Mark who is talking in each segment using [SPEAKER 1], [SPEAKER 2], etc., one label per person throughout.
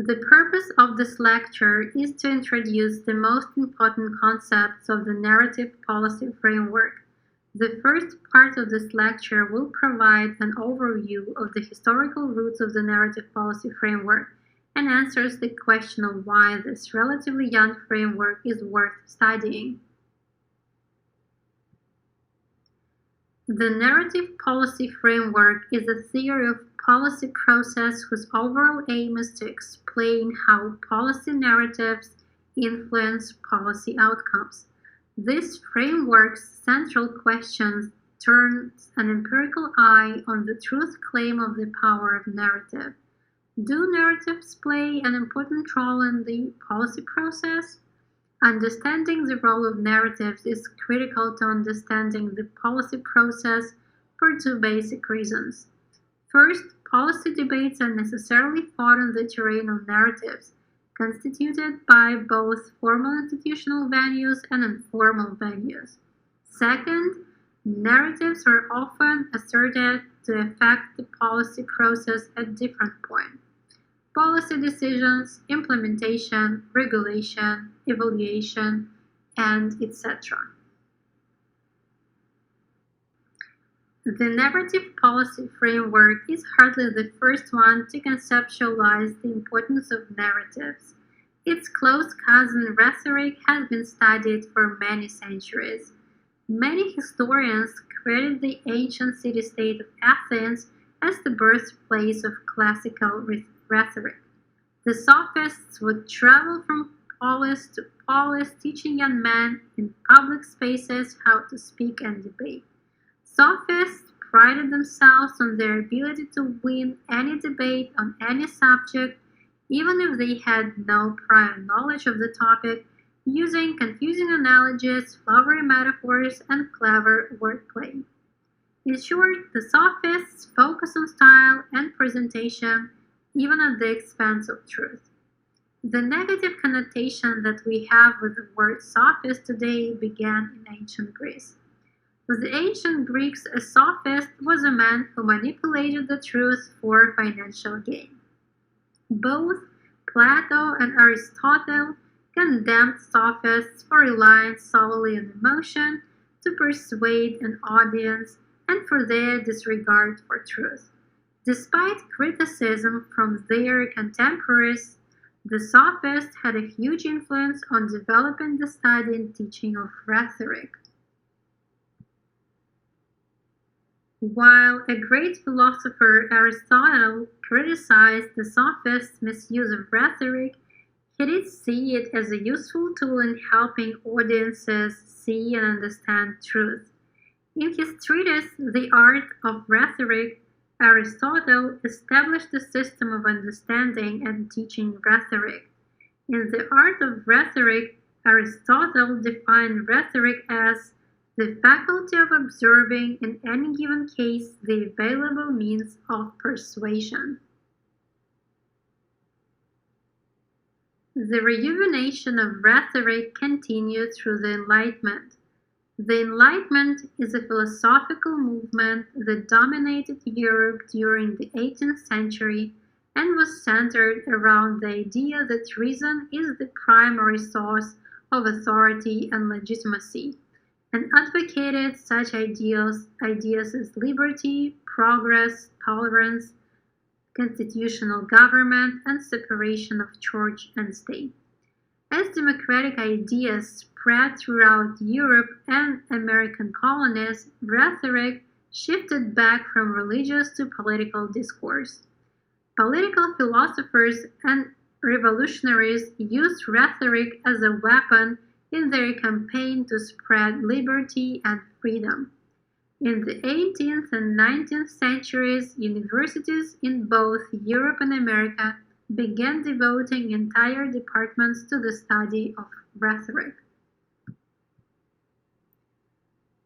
[SPEAKER 1] The purpose of this lecture is to introduce the most important concepts of the narrative policy framework. The first part of this lecture will provide an overview of the historical roots of the narrative policy framework and answers the question of why this relatively young framework is worth studying. The narrative policy framework is a theory of policy process whose overall aim is to explain how policy narratives influence policy outcomes. This framework's central question turns an empirical eye on the truth claim of the power of narrative. Do narratives play an important role in the policy process? Understanding the role of narratives is critical to understanding the policy process for two basic reasons. First, policy debates are necessarily fought on the terrain of narratives, constituted by both formal institutional venues and informal venues. Second, narratives are often asserted to affect the policy process at different points. Policy decisions, implementation, regulation, evaluation, and etc. The narrative policy framework is hardly the first one to conceptualize the importance of narratives. Its close cousin rhetoric has been studied for many centuries. Many historians credit the ancient city-state of Athens as the birthplace of classical rhetoric. The sophists would travel from polis to polis, teaching young men in public spaces how to speak and debate. Sophists prided themselves on their ability to win any debate on any subject, even if they had no prior knowledge of the topic, using confusing analogies, flowery metaphors, and clever wordplay. In short, the sophists focus on style and presentation, even at the expense of truth. The negative connotation that we have with the word sophist today began in ancient Greece. For the ancient Greeks, a sophist was a man who manipulated the truth for financial gain. Both Plato and Aristotle condemned sophists for relying solely on emotion to persuade an audience and for their disregard for truth. Despite criticism from their contemporaries, the sophists had a huge influence on developing the study and teaching of rhetoric. While a great philosopher, Aristotle, criticized the sophists' misuse of rhetoric, he did see it as a useful tool in helping audiences see and understand truth. In his treatise, The Art of Rhetoric, Aristotle established a system of understanding and teaching rhetoric. In The Art of Rhetoric, Aristotle defined rhetoric as the faculty of observing in any given case the available means of persuasion. The rejuvenation of rhetoric continued through the Enlightenment. The Enlightenment is a philosophical movement that dominated Europe during the 18th century and was centered around the idea that reason is the primary source of authority and legitimacy, and advocated such ideas as liberty, progress, tolerance, constitutional government, and separation of church and state. As democratic ideas spread throughout Europe and American colonies, rhetoric shifted back from religious to political discourse. Political philosophers and revolutionaries used rhetoric as a weapon in their campaign to spread liberty and freedom. In the 18th and 19th centuries, universities in both Europe and America began devoting entire departments to the study of rhetoric.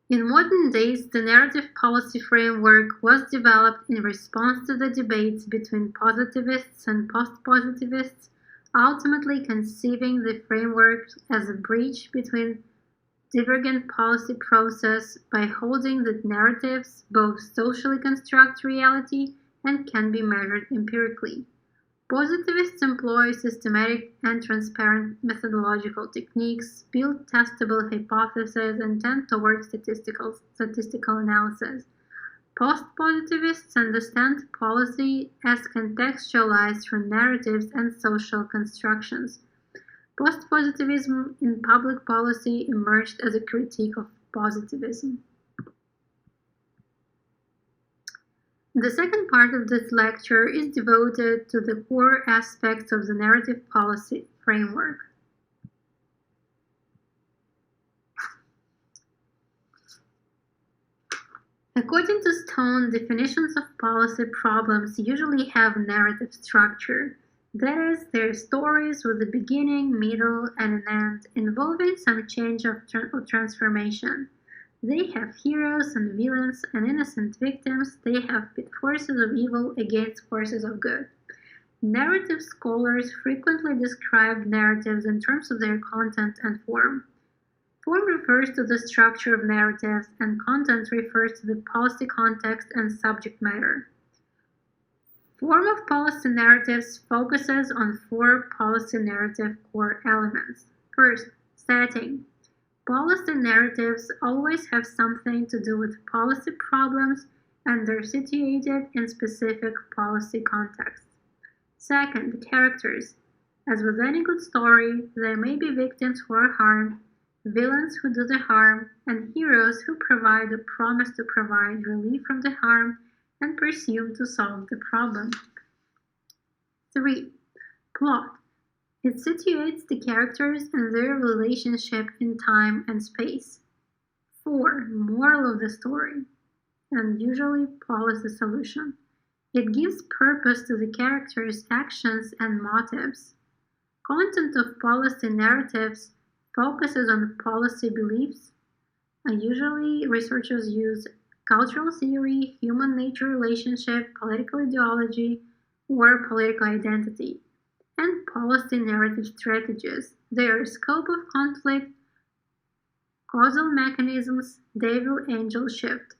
[SPEAKER 1] In modern days, the narrative policy framework was developed in response to the debates between positivists and post-positivists, ultimately conceiving the framework as a bridge between divergent policy process by holding that narratives both socially construct reality and can be measured empirically. Positivists employ systematic and transparent methodological techniques, build testable hypotheses, and tend towards statistical analysis. Post-positivists understand policy as contextualized through narratives and social constructions. Post-positivism in public policy emerged as a critique of positivism. The second part of this lecture is devoted to the core aspects of the narrative policy framework. According to Stone, definitions of policy problems usually have narrative structure. That is, they're stories with a beginning, middle, and an end, involving some change or transformation. They have heroes and villains and innocent victims. They have pit forces of evil against forces of good. Narrative scholars frequently describe narratives in terms of their content and form. Form refers to the structure of narratives, and content refers to the policy context and subject matter. Form of policy narratives focuses on four policy narrative core elements. First, setting. Policy narratives always have something to do with policy problems and they're situated in specific policy contexts. Second, characters. As with any good story, there may be victims who are harmed, villains who do the harm, and heroes who provide a promise to provide relief from the harm and presume to solve the problem. 3. Plot. It situates the characters and their relationship in time and space. 4. Moral of the story, and usually policy solution. It gives purpose to the characters' actions and motives. Content of policy narratives focuses on policy beliefs. Usually, researchers use cultural theory, human nature relationship, political ideology, or political identity, and policy narrative strategies. Their scope of conflict, causal mechanisms, devil-angel shift.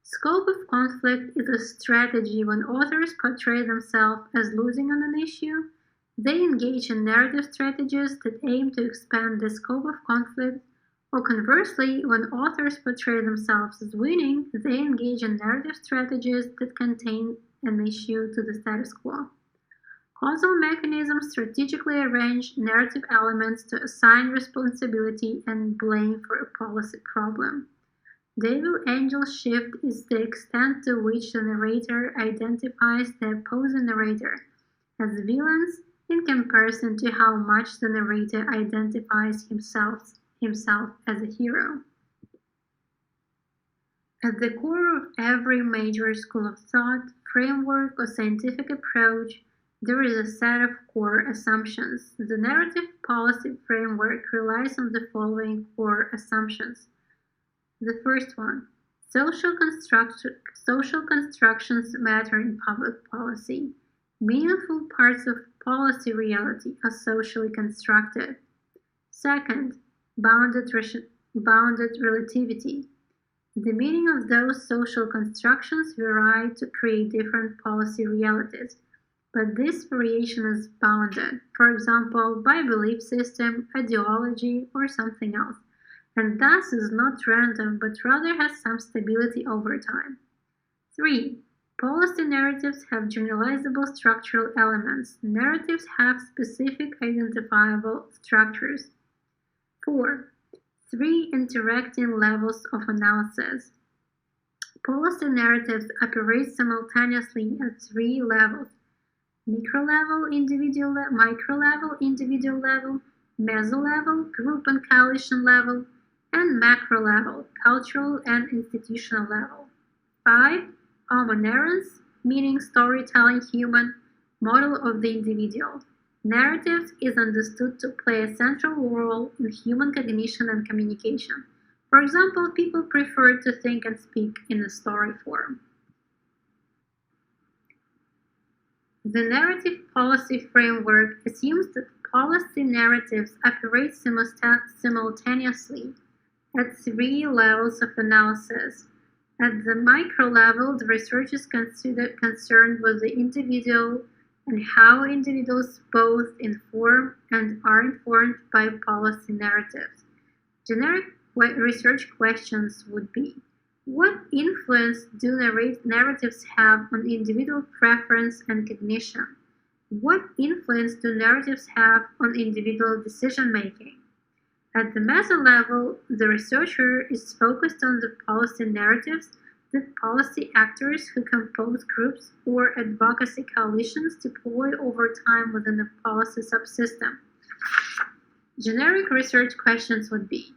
[SPEAKER 1] Scope of conflict is a strategy when authors portray themselves as losing on an issue. They engage in narrative strategies that aim to expand the scope of conflict, or conversely, when authors portray themselves as winning, they engage in narrative strategies that contain an issue to the status quo. Causal mechanisms strategically arrange narrative elements to assign responsibility and blame for a policy problem. Devil-angel shift is the extent to which the narrator identifies the opposing narrator as villains in comparison to how much the narrator identifies himself as a hero. At the core of every major school of thought, framework, or scientific approach, there is a set of core assumptions. The narrative policy framework relies on the following core assumptions. The first one, social constructions matter in public policy. Meaningful parts of policy reality are socially constructed. Second, bounded relativity. The meaning of those social constructions vary to create different policy realities, but this variation is bounded, for example, by belief system, ideology, or something else, and thus is not random but rather has some stability over time. 3. Policy narratives have generalizable structural elements. Narratives have specific identifiable structures. 4. 3 interacting levels of analysis. Policy narratives operate simultaneously at 3 levels: micro-level, individual, micro-level, individual level, meso-level, group and coalition level, and macro-level, cultural and institutional level. 5. Homo narrans, meaning storytelling human, model of the individual. Narratives is understood to play a central role in human cognition and communication. For example, people prefer to think and speak in a story form. The narrative policy framework assumes that policy narratives operate simultaneously at 3 levels of analysis. At the micro level, the research is concerned with the individual and how individuals both inform and are informed by policy narratives. Generic research questions would be: what influence do narratives have on individual preference and cognition? What influence do narratives have on individual decision making? At the meta level, the researcher is focused on the policy narratives that policy actors who compose groups or advocacy coalitions deploy over time within a policy subsystem. Generic research questions would be: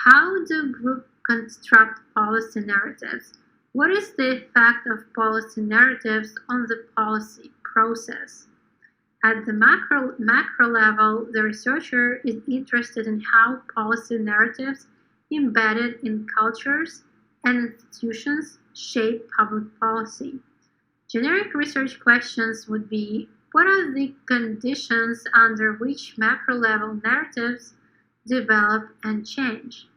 [SPEAKER 1] how do groups construct policy narratives? What is the effect of policy narratives on the policy process? At the macro level, the researcher is interested in how policy narratives embedded in cultures and institutions shape public policy. Generic research questions would be: what are the conditions under which macro-level narratives develop and change?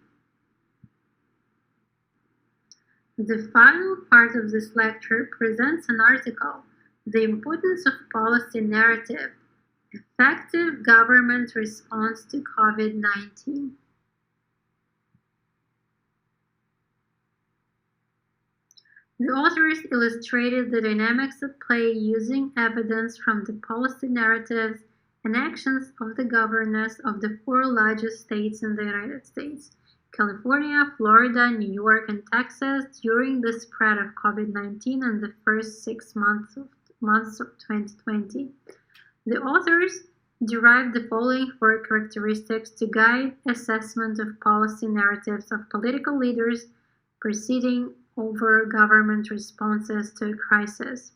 [SPEAKER 1] The final part of this lecture presents an article, "The Importance of Policy Narrative: Effective Government Response to COVID-19." The authors illustrated the dynamics at play using evidence from the policy narratives and actions of the governors of the four largest states in the United States: California, Florida, New York, and Texas, during the spread of COVID-19 in the first 6 months of 2020. The authors derived the following four characteristics to guide assessment of policy narratives of political leaders presiding over government responses to a crisis.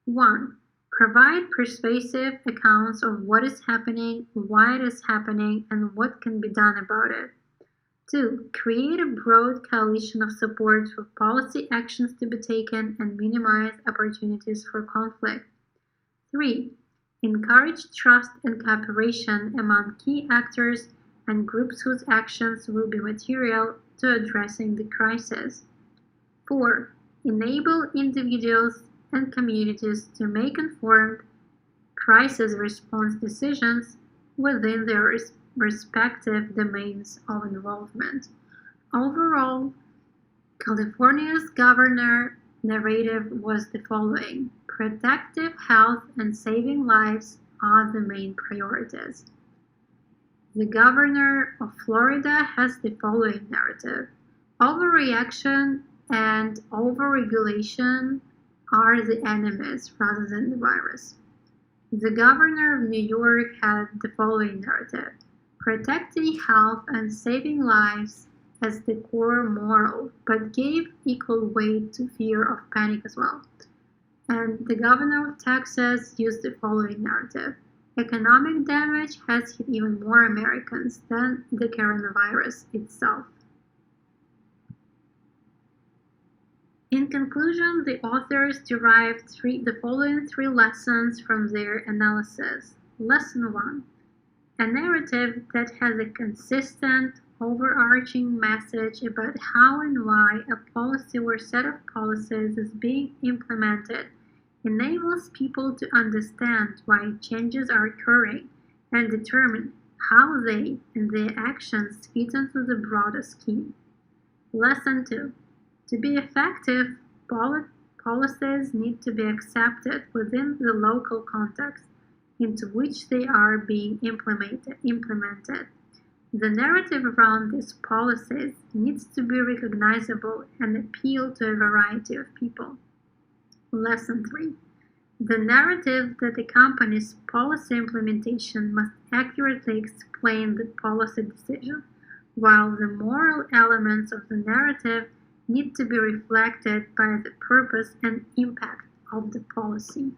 [SPEAKER 1] 1. Provide persuasive accounts of what is happening, why it is happening, and what can be done about it. 2. Create a broad coalition of support for policy actions to be taken and minimize opportunities for conflict. 3. Encourage trust and cooperation among key actors and groups whose actions will be material to addressing the crisis. 4. Enable individuals and communities to make informed crisis response decisions within their respective domains of involvement. Overall, California's governor narrative was the following: protective health and saving lives are the main priorities. The governor of Florida has the following narrative: overreaction and overregulation are the enemies rather than the virus. The governor of New York had the following narrative: protecting health and saving lives as the core moral, but gave equal weight to fear of panic as well. And the governor of Texas used the following narrative: economic damage has hit even more Americans than the coronavirus itself. In conclusion, the authors derived the following three lessons from their analysis. Lesson 1. A narrative that has a consistent, overarching message about how and why a policy or set of policies is being implemented enables people to understand why changes are occurring and determine how they and their actions fit into the broader scheme. Lesson 2. To be effective, policies need to be accepted within the local context into which they are being implemented. The narrative around these policies needs to be recognizable and appeal to a variety of people. Lesson 3. The narrative that accompanies policy implementation must accurately explain the policy decision, while the moral elements of the narrative need to be reflected by the purpose and impact of the policy.